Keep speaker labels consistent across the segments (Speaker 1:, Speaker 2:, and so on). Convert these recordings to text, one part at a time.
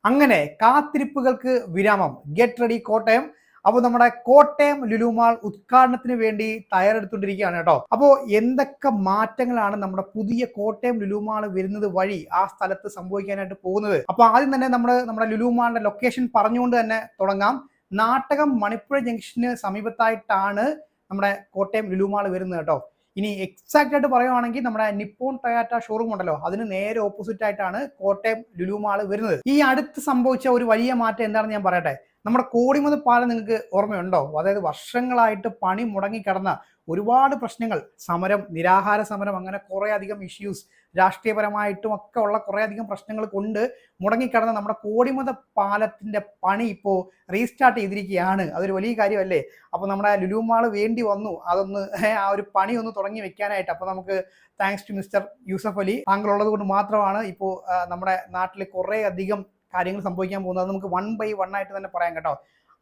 Speaker 1: അങ്ങനെ കാത്തിരിപ്പുകൾക്ക് വിരാമം. Get ready Kottayam. അപ്പോൾ നമ്മുടെ കോട്ടയം ലുലു മാൾ ഉദ്ഘാടനത്തിന് വേണ്ടി തയ്യാറെടുത്തുകൊണ്ടിരിക്കുകയാണ് കേട്ടോ. അപ്പോൾ എന്തൊക്കെ മാറ്റങ്ങളാണ് നമ്മുടെ പുതിയ കോട്ടയം ലുലു മാൾ വരുന്നത് വഴി ആ സ്ഥലത്ത് സംഭവിക്കാനായിട്ട് പോകുന്നത്? അപ്പോൾ ആദ്യം തന്നെ നമ്മുടെ ലുലു മാളിന്റെ ലൊക്കേഷൻ പറഞ്ഞുകൊണ്ട് തന്നെ തുടങ്ങാം. നാട്ടകം മണിപ്പുഴ ജംഗ്ഷന് സമീപത്തായിട്ടാണ് നമ്മുടെ കോട്ടയം ലുലു മാൾ വരുന്നത് കേട്ടോ. ഇനി എക്സാക്റ്റ് ആയിട്ട് പറയുവാണെങ്കിൽ നമ്മുടെ നിപ്പോൺ ടൊയാറ്റ ഷോറൂം ഉണ്ടല്ലോ, അതിന് നേരെ ഓപ്പോസിറ്റ് ആയിട്ടാണ് കോട്ടയം ലുലു മാൾ വരുന്നത്. ഈ അടുത്ത് സംഭവിച്ച ഒരു വലിയ മാറ്റം എന്താണെന്ന് ഞാൻ പറയട്ടെ. നമ്മുടെ കോടിമത പാലം നിങ്ങൾക്ക് ഓർമ്മയുണ്ടോ? അതായത് വർഷങ്ങളായിട്ട് പണി മുടങ്ങി കിടന്ന ഒരുപാട് പ്രശ്നങ്ങൾ, സമരം, നിരാഹാര സമരം, അങ്ങനെ കുറേ അധികം ഇഷ്യൂസ്, രാഷ്ട്രീയപരമായിട്ടും ഒക്കെ ഉള്ള കുറേ അധികം പ്രശ്നങ്ങൾ കൊണ്ട് മുടങ്ങിക്കിടന്ന നമ്മുടെ കോടിമത പാലത്തിന്റെ പണി ഇപ്പോൾ റീസ്റ്റാർട്ട് ചെയ്തിരിക്കുകയാണ്. അതൊരു വലിയ കാര്യമല്ലേ? അപ്പോൾ നമ്മുടെ ലുലു മാൾ വേണ്ടി വന്നു അതൊന്ന് ആ ഒരു പണി ഒന്ന് തുടങ്ങി വെക്കാനായിട്ട്. അപ്പോൾ നമുക്ക് thanks to mister Yusuf Ali, താങ്കളുള്ളത് കൊണ്ട് മാത്രമാണ് ഇപ്പോൾ നമ്മുടെ നാട്ടിൽ കുറേ അധികം കാര്യങ്ങൾ സംഭവിക്കാൻ പോകുന്നത്. നമുക്ക് 1 by 1 ആയിട്ട് തന്നെ പറയാം കേട്ടോ.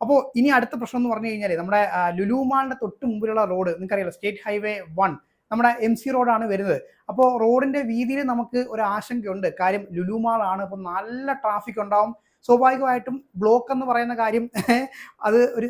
Speaker 1: അപ്പോൾ ഇനി അടുത്ത പ്രശ്നം എന്ന് പറഞ്ഞു കഴിഞ്ഞാൽ നമ്മുടെ ലുലു മാളിന്റെ തൊട്ട് മുമ്പിലുള്ള റോഡ് നിങ്ങൾക്കറിയാലോ, സ്റ്റേറ്റ് ഹൈവേ 1 നമ്മുടെ MC റോഡാണ് വരുന്നത്. അപ്പോൾ റോഡിന്റെ വീതിയിൽ നമുക്ക് ഒരു ആശങ്കയുണ്ട്. കാര്യം ലുലു മാൾ ആണ്, അപ്പോൾ നല്ല ട്രാഫിക് ഉണ്ടാവും. സ്വാഭാവികമായിട്ടും ബ്ലോക്ക് എന്ന് പറയുന്ന കാര്യം അത് ഒരു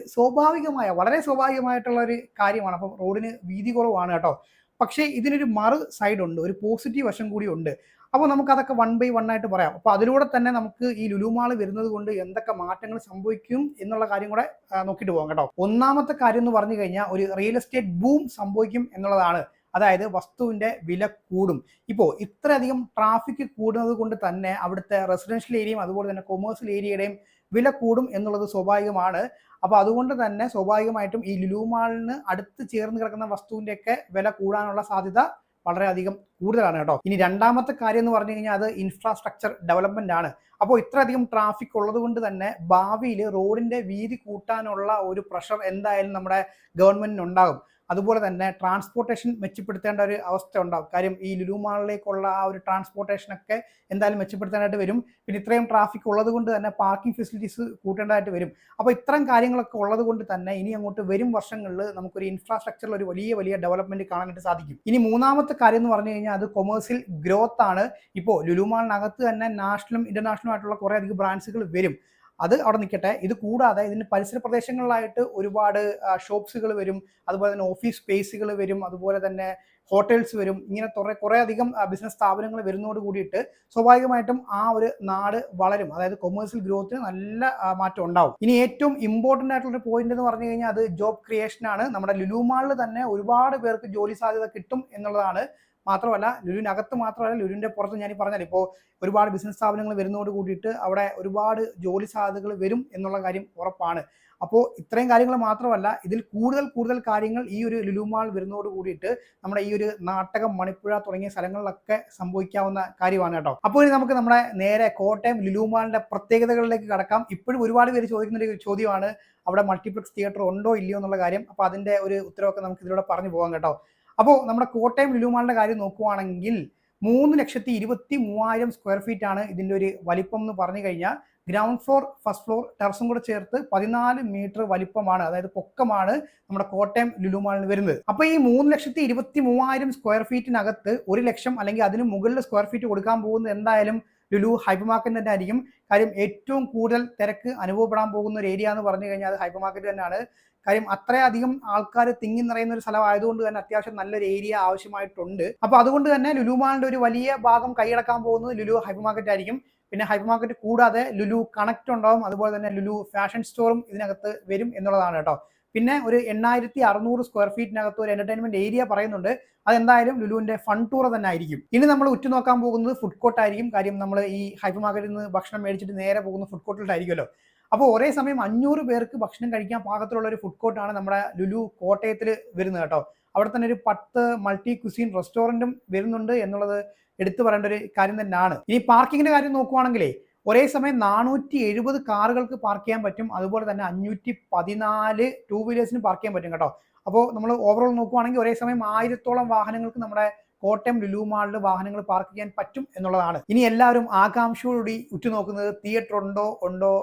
Speaker 1: വളരെ സ്വാഭാവികമായിട്ടുള്ള ഒരു കാര്യമാണ്. അപ്പം റോഡിന് വീതി കുറവാണ് കേട്ടോ. പക്ഷേ ഇതിനൊരു മറു സൈഡ് ഉണ്ട്, ഒരു പോസിറ്റീവ് വശം കൂടി ഉണ്ട്. അപ്പോൾ നമുക്കതൊക്കെ 1 by 1 ആയിട്ട് പറയാം. അപ്പോൾ അതിലൂടെ തന്നെ നമുക്ക് ഈ ലുലു മാൾ വരുന്നത് കൊണ്ട് എന്തൊക്കെ മാറ്റങ്ങൾ സംഭവിക്കും എന്നുള്ള കാര്യം കൂടെ നോക്കിയിട്ട് പോകാം കേട്ടോ. ഒന്നാമത്തെ കാര്യം എന്ന് പറഞ്ഞു കഴിഞ്ഞാൽ ഒരു റിയൽ എസ്റ്റേറ്റ് ബൂം സംഭവിക്കും എന്നുള്ളതാണ്. അതായത് വസ്തുവിന്റെ വില കൂടും. ഇപ്പോൾ ഇത്രയധികം ട്രാഫിക് കൂടുന്നത് കൊണ്ട് തന്നെ അവിടുത്തെ റെസിഡൻഷ്യൽ ഏരിയയും അതുപോലെ തന്നെ കൊമേഴ്സ്യൽ ഏരിയയുടെയും വില കൂടും എന്നുള്ളത് സ്വാഭാവികമാണ്. അപ്പോൾ അതുകൊണ്ട് തന്നെ സ്വാഭാവികമായിട്ടും ഈ ലുലു മാളിന് അടുത്ത് ചേർന്ന് കിടക്കുന്ന വസ്തുവിൻ്റെയൊക്കെ വില കൂടാനുള്ള സാധ്യത വളരെയധികം കൂടുതലാണ് കേട്ടോ. ഇനി രണ്ടാമത്തെ കാര്യം എന്ന് പറഞ്ഞു കഴിഞ്ഞാൽ അത് ഇൻഫ്രാസ്ട്രക്ചർ ഡെവലപ്മെന്റ് ആണ്. അപ്പോൾ ഇത്രയധികം ട്രാഫിക് ഉള്ളത് കൊണ്ട് തന്നെ ഭാവിയിൽ റോഡിന്റെ വീതി കൂട്ടാനുള്ള ഒരു പ്രഷർ എന്തായാലും നമ്മുടെ ഗവൺമെന്റിന് ഉണ്ടാകും. അതുപോലെ തന്നെ ട്രാൻസ്പോർട്ടേഷൻ മെച്ചപ്പെടുത്തേണ്ട ഒരു അവസ്ഥ ഉണ്ടാകും. കാര്യം ഈ ലുലു മാളിലേക്കുള്ള ആ ഒരു ട്രാൻസ്പോർട്ടേഷനൊക്കെ എന്തായാലും മെച്ചപ്പെടുത്താനായിട്ട് വരും. പിന്നെ ഇത്രയും ട്രാഫിക് ഉള്ളത് കൊണ്ട് തന്നെ പാർക്കിംഗ് ഫെസിലിറ്റീസ് കൂട്ടേണ്ടതായിട്ട് വരും. അപ്പോൾ ഇത്തരം കാര്യങ്ങളൊക്കെ ഉള്ളത് കൊണ്ട് തന്നെ ഇനി അങ്ങോട്ട് വരും വർഷങ്ങളിൽ നമുക്കൊരു ഇൻഫ്രാസ്ട്രക്ചറിൽ ഒരു വലിയ ഡെവലപ്മെന്റ് കാണാനായിട്ട് സാധിക്കും. ഇനി മൂന്നാമത്തെ കാര്യം എന്ന് പറഞ്ഞു കഴിഞ്ഞാൽ അത് കൊമേഴ്സ്യൽ ഗ്രോത്ത് ആണ്. ഇപ്പോൾ ലുലു മാളിനകത്ത് തന്നെ നാഷണലും ഇന്റർനാഷണലും ആയിട്ടുള്ള കുറേ അധികം ബ്രാൻഡ്സുകൾ വരും. അത് അവിടെ നിൽക്കട്ടെ. ഇത് കൂടാതെ ഇതിന് പരിസര പ്രദേശങ്ങളിലായിട്ട് ഒരുപാട് ഷോപ്സുകൾ വരും, അതുപോലെ തന്നെ ഓഫീസ് സ്പേസുകൾ വരും, അതുപോലെ തന്നെ ഹോട്ടൽസ് വരും. ഇങ്ങനെ കുറേ അധികം ബിസിനസ് സ്ഥാപനങ്ങൾ വരുന്നതോട് കൂടിയിട്ട് സ്വാഭാവികമായിട്ടും ആ ഒരു നാട് വളരും. അതായത് കൊമേഴ്സ്യൽ ഗ്രോത്തിന് നല്ല മാറ്റം ഉണ്ടാവും. ഇനി ഏറ്റവും ഇമ്പോർട്ടൻ്റ് ആയിട്ടുള്ള ഒരു പോയിന്റ് എന്ന് പറഞ്ഞു കഴിഞ്ഞാൽ അത് ജോബ് ക്രിയേഷൻ ആണ്. നമ്മുടെ ലുലു മാളിൽ തന്നെ ഒരുപാട് പേർക്ക് ജോലി സാധ്യത കിട്ടും എന്നുള്ളതാണ്. മാത്രമല്ല ലുലുവിനകത്ത് മാത്രമല്ല, ലുലുവിൻ്റെ പുറത്ത് ഞാൻ പറഞ്ഞാൽ ഇപ്പോൾ ഒരുപാട് ബിസിനസ് സ്ഥാപനങ്ങൾ വരുന്നതോട് കൂടിയിട്ട് അവിടെ ഒരുപാട് ജോലി സാധ്യതകൾ വരും എന്നുള്ള കാര്യം ഉറപ്പാണ്. അപ്പോൾ ഇത്രയും കാര്യങ്ങൾ മാത്രമല്ല, ഇതിൽ കൂടുതൽ കാര്യങ്ങൾ ഈ ഒരു ലുലു മാൾ വരുന്നതോട് കൂടിയിട്ട് നമ്മുടെ ഈ ഒരു നാട്ടകം, മണിപ്പുഴ തുടങ്ങിയ സ്ഥലങ്ങളിലൊക്കെ സംഭവിക്കാവുന്ന കാര്യമാണ് കേട്ടോ. അപ്പോൾ ഇനി നമുക്ക് നമ്മുടെ നേരെ കോട്ടയം ലുലു മാളിന്റെ പ്രത്യേകതകളിലേക്ക് കടക്കാം. ഇപ്പോഴും ഒരുപാട് പേര് ചോദിക്കുന്ന ഒരു ചോദ്യമാണ്, അവിടെ മൾട്ടിപ്ലക്സ് തിയേറ്റർ ഉണ്ടോ ഇല്ലയോ എന്നുള്ള കാര്യം. അപ്പോൾ അതിന്റെ ഒരു ഉത്തരവൊക്കെ നമുക്ക് ഇതിലൂടെ പറഞ്ഞു പോകാം കേട്ടോ. അപ്പോൾ നമ്മുടെ കോട്ടയം ലുലു മാളിന്റെ കാര്യം നോക്കുവാണെങ്കിൽ 3,23,000 സ്ക്വയർ ഫീറ്റ് ആണ് ഇതിന്റെ ഒരു വലിപ്പം എന്ന് പറഞ്ഞു കഴിഞ്ഞാൽ. ഗ്രൗണ്ട് ഫ്ലോർ, ഫസ്റ്റ് ഫ്ലോർ, ടെറസും കൂടെ ചേർത്ത് 14 മീറ്റർ വലിപ്പമാണ്, അതായത് പൊക്കമാണ് നമ്മുടെ കോട്ടയം ലുലു മാളിന് വരുന്നത്. അപ്പോൾ ഈ 3,23,000 സ്ക്വയർ ഫീറ്റിനകത്ത് 1 ലക്ഷം അല്ലെങ്കിൽ അതിന് മുകളിൽ സ്ക്വയർ ഫീറ്റ് കൊടുക്കാൻ പോകുന്നത് എന്തായാലും ലുലു ഹൈപ്പർ മാർക്കറ്റ് തന്നെ ആയിരിക്കും. കാര്യം ഏറ്റവും കൂടുതൽ തിരക്ക് അനുഭവപ്പെടാൻ പോകുന്ന ഒരു ഏരിയ എന്ന് പറഞ്ഞു കഴിഞ്ഞാൽ അത് ഹൈപ്പർ മാർക്കറ്റ് തന്നെയാണ്. കാര്യം അത്രയധികം ആൾക്കാർ തിങ്ങി നിറയുന്ന ഒരു സ്ഥലം ആയതുകൊണ്ട് തന്നെ അത്യാവശ്യം നല്ലൊരു ഏരിയ ആവശ്യമായിട്ടുണ്ട്. അപ്പോൾ അതുകൊണ്ട് തന്നെ ലുലു മാളിന്റെ ഒരു വലിയ ഭാഗം കൈയടക്കാൻ പോകുന്നത് ലുലു ഹൈപ്പർ മാർക്കറ്റ് ആയിരിക്കും. പിന്നെ ഹൈപ്പർ മാർക്കറ്റ് കൂടാതെ ലുലു കണക്ട് ഉണ്ടാവും, അതുപോലെ തന്നെ ലുലു ഫാഷൻ സ്റ്റോറും ഇതിനകത്ത് വരും എന്നുള്ളതാണ് കേട്ടോ. പിന്നെ ഒരു 8,600 സ്ക്വയർ ഫീറ്റിനകത്ത് ഒരു എന്റർടൈൻമെന്റ് ഏരിയ പറയുന്നുണ്ട്. അതെന്തായാലും ലുലുവിന്റെ ഫൺ ടൂർ തന്നെ ആയിരിക്കും. ഇനി നമ്മൾ ഉറ്റുനോക്കാൻ പോകുന്നത് ഫുഡ് കോർട്ട് ആയിരിക്കും. കാര്യം നമ്മൾ ഈ ഹൈപ്പർ മാർക്കറ്റിൽ നിന്ന് ഭക്ഷണം മേടിച്ചിട്ട് നേരെ പോകുന്ന ഫുഡ് കോർട്ടിലായിരിക്കുമല്ലോ. അപ്പോൾ ഒരേ സമയം 500 പേർക്ക് ഭക്ഷണം കഴിക്കാൻ പാകത്തിലുള്ള ഒരു ഫുഡ് കോർട്ടാണ് നമ്മുടെ ലുലു കോട്ടയത്തിൽ വരുന്നത് കേട്ടോ. അവിടെ തന്നെ ഒരു 10 മൾട്ടി ക്യുസീൻ റെസ്റ്റോറൻറ്റും വരുന്നുണ്ട് എന്നുള്ളത് എടുത്തു പറയേണ്ട ഒരു കാര്യം തന്നെയാണ്. ഇനി പാർക്കിങ്ങിന്റെ കാര്യം നോക്കുവാണെങ്കിലേ ഒരേ സമയം 470 കാറുകൾക്ക് പാർക്ക് ചെയ്യാൻ പറ്റും, അതുപോലെ തന്നെ 514 ടൂ വീലേഴ്സിന് പാർക്ക് ചെയ്യാൻ പറ്റും കേട്ടോ. അപ്പോൾ നമ്മൾ ഓവറോൾ നോക്കുവാണെങ്കിൽ ഒരേ സമയം 1000-ഓളം വാഹനങ്ങൾക്ക് നമ്മുടെ കോട്ടയം ലുലു മാളിൽ വാഹനങ്ങൾ പാർക്ക് ചെയ്യാൻ പറ്റും എന്നുള്ളതാണ്. ഇനി എല്ലാവരും ആകാംക്ഷയോടുകൂടി ഉറ്റുനോക്കുന്നത് തിയേറ്റർ ഉണ്ടോ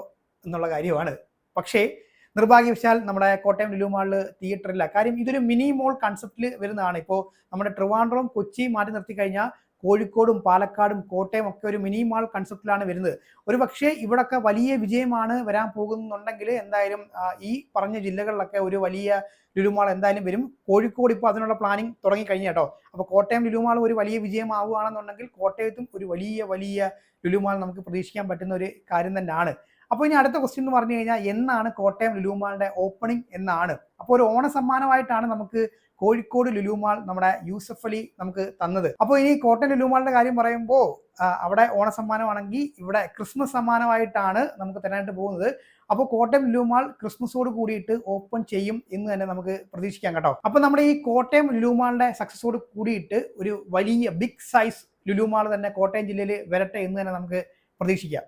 Speaker 1: എന്നുള്ള കാര്യമാണ്. പക്ഷേ നിർഭാഗ്യവശാൽ നമ്മുടെ കോട്ടയം ലുലു മാളിൽ തിയേറ്റർ ഇല്ല. കാര്യം ഇതൊരു മിനി മോൾ കൺസെപ്റ്റിൽ വരുന്നതാണ്. ഇപ്പോൾ നമ്മുടെ ട്രിവാൻഡ്രം, കൊച്ചി മാറ്റി നിർത്തി കഴിഞ്ഞാൽ കോഴിക്കോടും പാലക്കാടും കോട്ടയം ഒക്കെ ഒരു മിനി മാൾ കൺസെപ്റ്റിലാണ് വരുന്നത്. ഒരു പക്ഷേ ഇവിടൊക്കെ വലിയ വിജയമാണ് വരാൻ പോകുന്നുണ്ടെങ്കിൽ എന്തായാലും ഈ പറഞ്ഞ ജില്ലകളിലൊക്കെ ഒരു വലിയ ലുലു മാൾ എന്തായാലും വരും. കോഴിക്കോട് ഇപ്പോൾ അതിനുള്ള പ്ലാനിങ് തുടങ്ങി കഴിഞ്ഞ കേട്ടോ. അപ്പോൾ കോട്ടയം ലുലു മാൾ ഒരു വലിയ വിജയമാവുകയാണെന്നുണ്ടെങ്കിൽ കോട്ടയത്തും ഒരു വലിയ ലുലു മാൾ നമുക്ക് പ്രതീക്ഷിക്കാൻ പറ്റുന്ന ഒരു കാര്യം തന്നെയാണ്. അപ്പോൾ ഇനി അടുത്ത ക്വസ്റ്റ്യൻ എന്ന് പറഞ്ഞു കഴിഞ്ഞാൽ എന്നാണ് കോട്ടയം ലുലു മാളിന്റെ ഓപ്പണിംഗ് എന്നാണ്. അപ്പോൾ ഒരു ഓണ സമ്മാനമായിട്ടാണ് നമുക്ക് കോഴിക്കോട് ലുലു മാൾ നമ്മുടെ യൂസഫ് അലി നമുക്ക് തന്നത്. അപ്പോൾ ഇനി കോട്ടയം ലുലു മാളിന്റെ കാര്യം പറയുമ്പോൾ അവിടെ ഓണ സമ്മാനമാണെങ്കിൽ ഇവിടെ ക്രിസ്മസ് സമ്മാനമായിട്ടാണ് നമുക്ക് തരാനായിട്ട് പോകുന്നത്. അപ്പോൾ കോട്ടയം ലുലു മാൾ ക്രിസ്മസോട് കൂടിയിട്ട് ഓപ്പൺ ചെയ്യും എന്ന് തന്നെ നമുക്ക് പ്രതീക്ഷിക്കാം കേട്ടോ. അപ്പോൾ നമ്മുടെ ഈ കോട്ടയം ലുലു മാളിന്റെ സക്സസോട് കൂടിയിട്ട് ഒരു വലിയ ബിഗ് സൈസ് ലുലു മാൾ തന്നെ കോട്ടയം ജില്ലയിൽ വരട്ടെ എന്ന് തന്നെ നമുക്ക് പ്രതീക്ഷിക്കാം.